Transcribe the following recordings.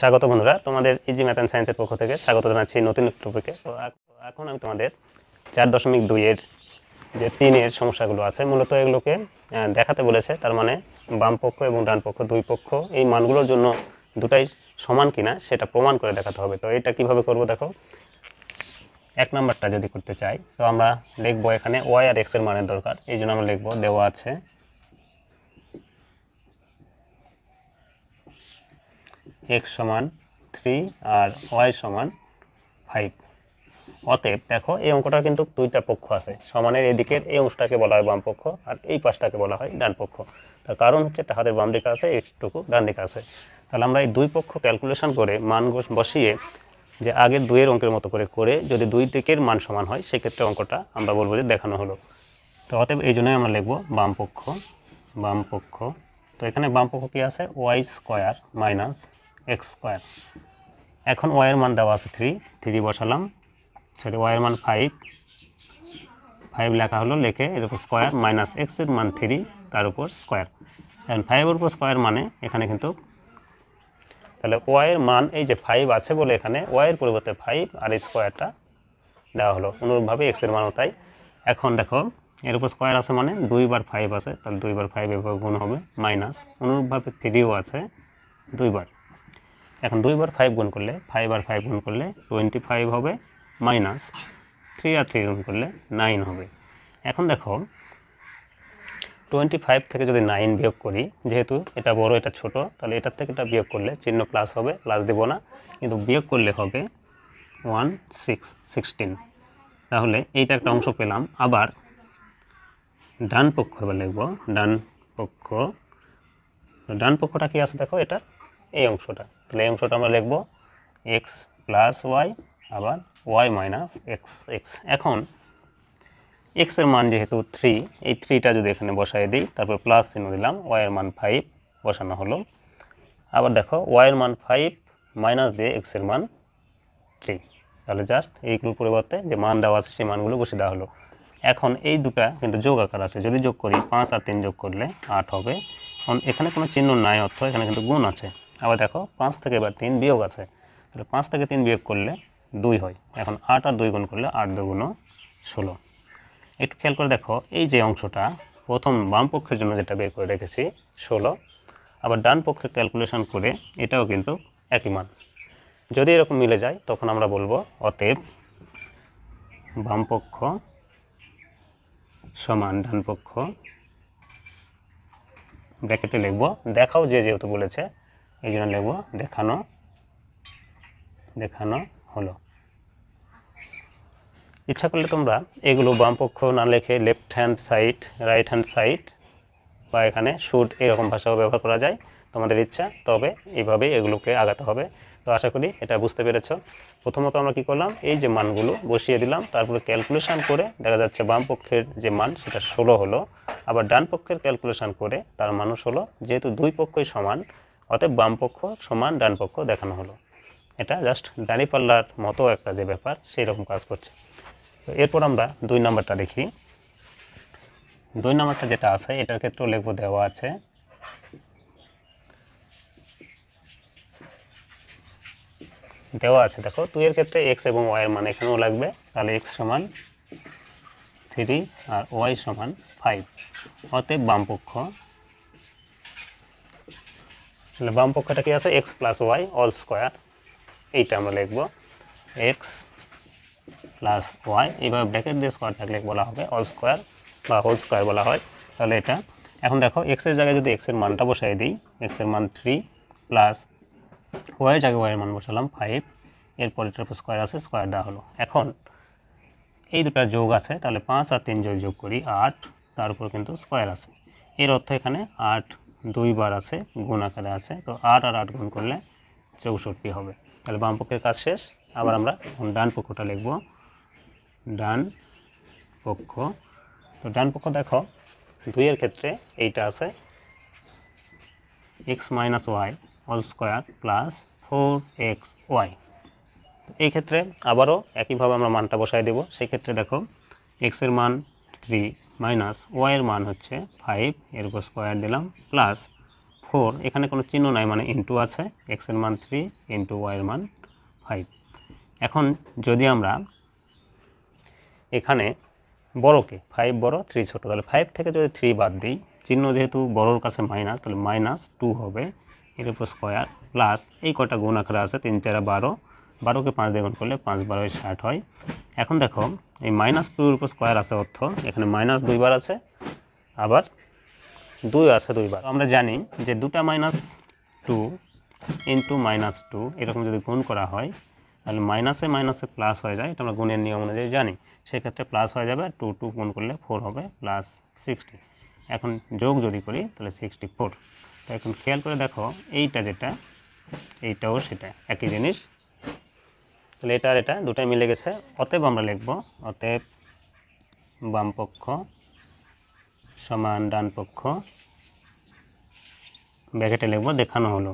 স্বাগত বন্ধুরা, তোমাদের ইজি ম্যাথ অ্যান্ড সায়েন্সের পক্ষ থেকে স্বাগত জানাচ্ছি নতুন টপিকে। তো এখন আমি তোমাদের 4.2 এর যে 3 এর সমস্যাগুলো আছে মূলত এগুলোকে দেখাতে বলেছে। তার মানে বাম পক্ষ এবং ডান পক্ষ দুই পক্ষ এই মানগুলোর জন্য দুটাই সমান কিনা সেটা প্রমাণ করে দেখাতে হবে। তো এটা কিভাবে করব দেখো। এক নাম্বারটা যদি করতে চাই তো আমরা লিখবো এখানে ওয়াই আর এক্স এর মানের দরকার, এই জন্য আমরা লিখবো দেওয়া আছে x সমান 3 আর y সমান 5। অতএব দেখো এই অঙ্কটার কিন্তু দুইটা পক্ষ আছে, সমানের এদিকের এই অংশটাকে বলা হয় বাম পক্ষ আর এই পাশটাকে বলা হয় ডান পক্ষ। তার কারণ হচ্ছে একটা হাতের বাম দিকে আছে, এইটুকু ডান দিকে আছে। তাহলে আমরা এই দুই পক্ষ ক্যালকুলেশন করে মান বসিয়ে যে আগের দুইয়ের অঙ্কের মতো করে যদি দুই দিকের মান সমান হয় সেক্ষেত্রে অঙ্কটা আমরা বলবো যে দেখানো হলো। তো অতএব এই জন্যই আমরা লিখবো বাম পক্ষ। তো এখানে বাম পক্ষ কি আছে, y square minus x square. এখন ওয়াই এর মান দেওয়া আছে 3 বসালাম, সরি ওয়াই এর মান 5 লেখা হলো, লিখে এর উপর স্কোয়ার মাইনাস এক্স এর মান 3 তার উপর স্কোয়ার। এখন 5 এর উপর স্কোয়ার মানে এখানে কিন্তু তাহলে ওয়াই এর মান এই যে 5 আছে বলে এখানে ওয়াই এর পরিবর্তে 5 আর এই স্কোয়ারটা দেওয়া হলো, অনুরূপভাবে এক্স এর মানও তাই। এখন দেখো এর উপর স্কোয়ার আছে মানে 2 বার 5 আছে, তাহলে 2 বার 5 এভাবে গুণ হবে, মাইনাস অনুরূপভাবে 3ও আছে 2 বার। এখন 2 বার 5 গুণ করলে 5 আর 5 গুণ করলে 25 হবে, মাইনাস 3 আর 3 গুণ করলে 9 হবে। এখন দেখো 25 থেকে যদি 9 বিয়োগ করি, যেহেতু এটা বড় এটা ছোট, তাহলে এটার থেকে এটা বিয়োগ করলে চিহ্ন প্লাস হবে, প্লাস দেব না, কিন্তু বিয়োগ করলে হবে 16। তাহলে এইটা একটা অংশ পেলাম। আবার ডান পক্ষ এবার লিখব, ডান পক্ষটা কি আছে দেখো, এটা এই অংশটা। তাহলে এই অংশটা আমরা লিখব x প্লাস ওয়াই, আবার y মাইনাস এক্স। এখন x এর মান যেহেতু 3, এই 3টা যদি এখানে বসাই দিই, তারপর প্লাস চিহ্ন দিলাম, y এর মান 5 বসানো হলো। আবার দেখো y এর মান 5 মাইনাস দিয়ে x এর মান 3, তাহলে জাস্ট এইগুলোর পরিবর্তে যে মান দেওয়া আছে সেই মানগুলো বসে দেওয়া হলো। এখন এই দুটা কিন্তু যোগ আকার আছে, যদি যোগ করি 5 আর 3 যোগ করলে 8 হবে। এখন এখানে কোনো চিহ্ন নাই, অর্থ এখানে কিন্তু গুণ আছে। আবার দেখো 5 থেকে এবার 3 বিয়োগ আছে, তাহলে 5 থেকে 3 বিয়োগ করলে 2 হয়। এখন 8 আর 2 গুণ করলে 8 2 গুণ 16। একটু খেয়াল করে দেখো, এই যে অংশটা প্রথম বাম পক্ষের জন্য যেটা বের করে রেখেছি 16, আবার ডান পক্ষে ক্যালকুলেশন করে এটাও কিন্তু একই মান। যদি এরকম মিলে যায় তখন আমরা বলবো অতএব বাম পক্ষ সমান ডান পক্ষ, ব্র্যাকেটে লিখব দেখাও, যেহেতু বলেছে এই জন্য লিখব দেখানো হলো। ইচ্ছা করলে তোমরা এগুলো বাম পক্ষ না লিখে left hand side, right hand side বা এখানে শুড এরকম ভাষাও ব্যবহার করা যায়, তোমাদের ইচ্ছা। তবে এইভাবেই এগুলোকে আগাতে হবে। তো আশা করি এটা বুঝতে পেরেছ। প্রথমত আমরা কি করলাম, এই যে মানগুলো বসিয়ে দিলাম, তারপরে ক্যালকুলেশন করে দেখা যাচ্ছে বাম পক্ষের যে মান সেটা 16 হলো, আবার ডান পক্ষের ক্যালকুলেশন করে তার মানুষ হলো। যেহেতু দুই পক্ষই সমান, অতএব বাম পক্ষ সমান ডান পক্ষ দেখানো হলো। এটা জাস্ট দাঁড়িপাল্লার মতো একটা যে ব্যাপার সেই রকম কাজ করছে। তো এরপর আমরা 2 নাম্বারটা দেখি। 2 নাম্বারটা যেটা আছে এটার ক্ষেত্রেও লিখব দেওয়া আছে দেখো 2 এর ক্ষেত্রে x এবং y এর মান এখানেও লাগবে, তাহলে x সমান 3 আর y সমান 5। অতএব বাম পক্ষ, তাহলে বাম পক্ষটা কি আছে, x plus y all square, এইটা আমরা লিখব x প্লাস ওয়াই, এইভাবে ব্র্যাকেট দিয়ে স্কোয়ার থাকলে বলা হবে অল স্কোয়ার বা হোল স্কোয়ার বলা হয়। তাহলে এটা এখন দেখো x এর জায়গায় যদি x এর মানটা বসাই দিই, x এর মান 3 প্লাস y এর জায়গায় y এর মান বসালাম 5, এরপর এটার উপর স্কোয়ার আছে, স্কোয়ার দেওয়া হলো। এখন এই দুটা যোগ আছে, তাহলে 5 আর 3 যদি যোগ করি 8, তার উপর কিন্তু স্কোয়ার আছে। এর অর্থ এখানে 8 2 বার আছে, গুণ আকারে আছে, তো 8 আর 8 গুণ করলে 64 হবে। তাহলে বাম পক্ষের কাজ শেষ। আবার আমরা ডান পক্ষটা লিখব, ডান পক্ষ। তো ডান পক্ষ দেখো 2 এর ক্ষেত্রে এইটা আছে x minus y all square plus 4xy। এই ক্ষেত্রে আবারও একইভাবে আমরা মানটা বসাই দেব। সেই ক্ষেত্রে দেখো x এর মান 3 মাইনাস ওয়াই এর মান হচ্ছে 5, এর উপর স্কোয়ার দিলাম, প্লাস 4 এখানে কোনো চিহ্ন নাই মানে ইনটু আছে, x এর মান 3 ইনটু y এর মান 5। এখন যদি আমরা এখানে বড়কে 5 বড় 3 ছোট, তাহলে 5 থেকে যদি 3 বাদ দিই, চিহ্ন যেহেতু বড়র কাছে মাইনাস, তাহলে -2 হবে এর উপর স্কোয়ার প্লাস এই কটা গুণ আকারে আছে 3 4 12, 12কে 5 দিয়ে গুণ করলে 5 12 60 হয়। এখন দেখো এই -2 এর উপর স্কোয়ার আছে অর্থ এখানে মাইনাস 2 বার আছে, আবার 2 আছে 2 বার। আমরা জানি যে দুটা -2 ইন্টু -2 এরকম যদি গুণ করা হয় তাহলে মাইনাসে মাইনাসে প্লাস হয়ে যায়, এটা আমরা গুণের নিয়ম অনুযায়ী জানি। সেক্ষেত্রে প্লাস হয়ে যাবে, 2 2 গুণ করলে 4 হবে প্লাস 60। এখন যোগ যদি করি তাহলে 64। তো এখন খেয়াল করে দেখো এইটা যেটা, এইটাও সেটা একই জিনিস, তাহলে এটা আর এটা দুটাই মিলে গেছে। অতএব আমরা লিখব অতএব বাম পক্ষ সমান ডান পক্ষ, ব্র্যাকেটে লিখব দেখানো হলো,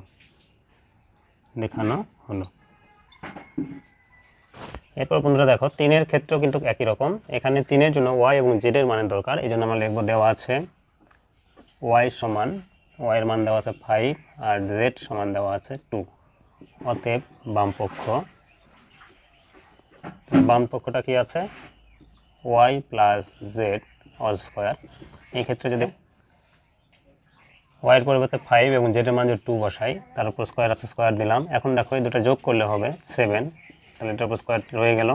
দেখানো হলো। এরপর বন্ধুরা দেখো 3 এর ক্ষেত্রেও কিন্তু একই রকম, এখানে 3 এর জন্য y এবং z এর মানের দরকার, এই জন্য আমরা লিখব দেওয়া আছে y সমান, y এর মান দেওয়া আছে 5 আর z সমান দেওয়া আছে 2। অতএব বাম পক্ষটা কি আছে y plus z all square. এই ক্ষেত্রে যদি y এর পরিবর্তে 5 এবং z এর মান যদি 2 বসাই, তার উপর স্কোয়ার আছে স্কোয়ার দিলাম। এখন দেখো এই দুটো যোগ করলে হবে 7, তাহলে এটার উপর স্কোয়ার রয়ে গেল।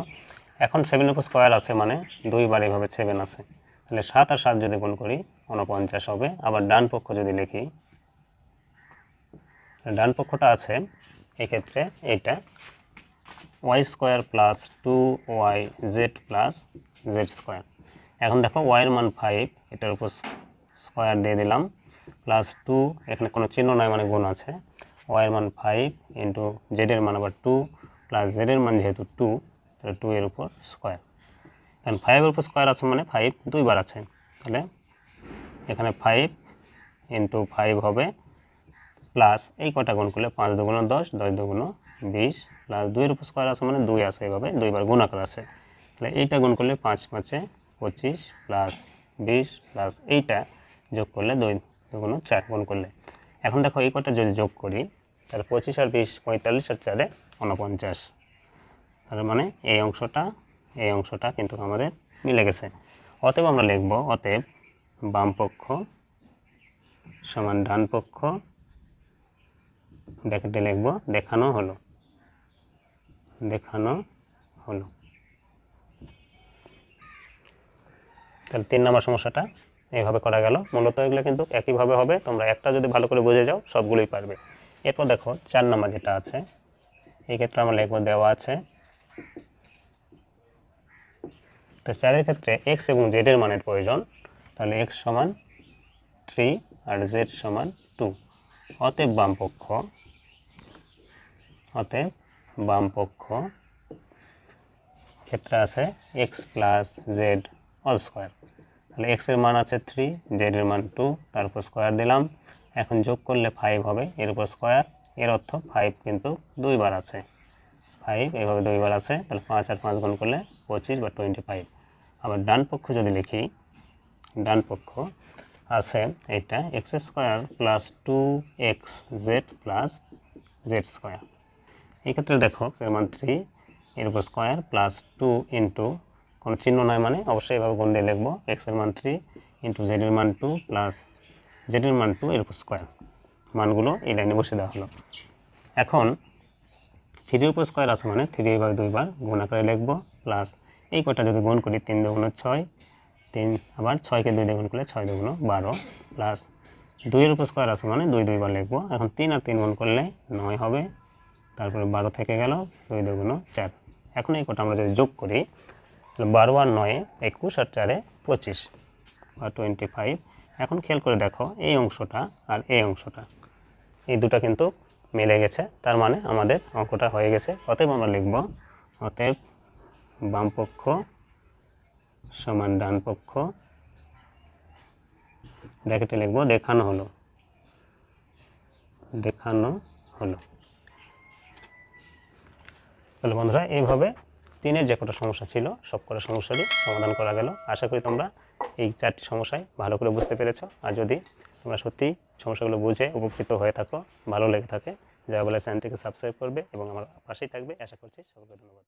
এখন 7 এর উপর স্কোয়ার আছে মানে 2 বার এইভাবে 7 আছে, তাহলে 7 আর 7 যদি গুণ করি 49 হবে। আবার ডান পক্ষ যদি লিখি, ডান পক্ষটা আছে এই ক্ষেত্রে এইটা y square plus 2yz plus z square. এখন দেখো y এর মান 5, এটার উপর স্কোয়ার দিয়ে দিলাম প্লাস 2, এখানে কোনো চিহ্ন নয় মানে গুণ আছে, y এর মান 5 ইন্টু z এর মান আবার 2 প্লাস z এর মান যেহেতু 2, তাহলে 2 এর উপর স্কোয়ার। কারণ 5 এর উপর স্কোয়ার আছে মানে 5 2 বার আছে, তাহলে এখানে 5 ইন্টু 5 হবে প্লাস এই কটা গুণ করলে 5 দুগুণ 10, 10 দুগুণ 20 প্লাস 2 এর উপর স্কোয়ার আছে মানে 2 আছে, এইভাবে 2 বার গুণ আকার আছে, তাহলে এইটা গুণ করলে 5 5 25 প্লাস 20 প্লাস এইটা যোগ করলে 2 দুগুণ 4 গুণ করলে। এখন দেখো এই কটা যদি যোগ করি তাহলে 25 আর 20 45 আর 4 49, তার মানে এই অংশটা কিন্তু আমাদের মিলে গেছে। অতএব আমরা লিখব অতএব বাম পক্ষ সমান ডান পক্ষ, ব্র্যাকেটে লিখব দেখানো হলো, দেখানো হলো। তাহলে 3 নম্বর সমস্যাটা এইভাবে করা গেল। মূলত এগুলো কিন্তু একইভাবে হবে, তোমরা একটা যদি ভালো করে বুঝে যাও সবগুলোই পারবে। এরপর দেখো 4 নম্বর যেটা আছে, এই ক্ষেত্রে আমরা লিখব দেওয়া আছে, তো 4 এর ক্ষেত্রে x এবং z এর মানের প্রয়োজন, তাহলে x সমান 3 আর z সমান 2। অতএব বাম পক্ষ ক্ষেত্রে আছে x plus z all square, তাহলে x এর মান আছে 3, z এর মান 2, তারপর স্কোয়ার দিলাম। এখন যোগ করলে 5 হবে এর উপর স্কোয়ার, এর অর্থ 5 কিন্তু 2 বার আছে, 5 এইভাবে 2 বার আছে, তাহলে 5 আর 5 গুণ করলে 25 বা 25। আবার ডান পক্ষ যদি লিখি, ডান পক্ষ আছে এটা x square plus 2xz plus z square. এই ক্ষেত্রে দেখো এর মান 3, এর উপর স্কোয়ার প্লাস 2 ইন্টু কোনো চিহ্ন নয় মানে অবশ্যই এভাবে গুণ দিয়ে লিখবো, x এর মান 3 ইন্টু z এর মান 2 প্লাস z এর মান 2 এর উপর স্কোয়ার, মানগুলো এই লাইনে বসে দেওয়া হলো। এখন 3 এর উপর স্কোয়ার আছে মানে 3 এইভাবে 2 বার গুণ আকারে লিখবো, প্লাস এই কটা যদি গুণ করি 3 দুগুণ 6, 3 আবার 6কে 2 দিয়ে গুণ করলে 6 দুগুণ 12 প্লাস 2 এর উপর স্কোয়ার আছে মানে 2 বার লিখবো। এখন 3 আর 3 গুণ করলে 9 হবে, তারপরে 12 থেকে গেল 2 দুগুণ 4। এখন এই কটা আমরা যদি যোগ করি তাহলে 12 আর 9 21 আর 4 25 বা 25। এখন খেয়াল করে দেখো এই অংশটা আর এই অংশটা এই দুটা কিন্তু মিলে গেছে, তার মানে আমাদের অঙ্কটা হয়ে গেছে। অতএব আমরা লিখব অতএব বাম পক্ষ সমান ডান পক্ষ, ব্র্যাকেটে লিখব দেখানো হলো, দেখানো হলো। তাহলে বন্ধুরা এইভাবে 3 এর যে কটা সমস্যা ছিল সব কটা সমস্যারই সমাধান করা গেল। আশা করি তোমরা এই 4টি সমস্যায় ভালো করে বুঝতে পেরেছো। আর যদি তোমরা সত্যি সমস্যাগুলো বুঝে উপকৃত হয়ে থাকো, ভালো লেগে থাকে, যা বলে চ্যানেলটিকে সাবস্ক্রাইব করবে এবং আমার পাশেই থাকবে। আশা করছি সকলকে ধন্যবাদ।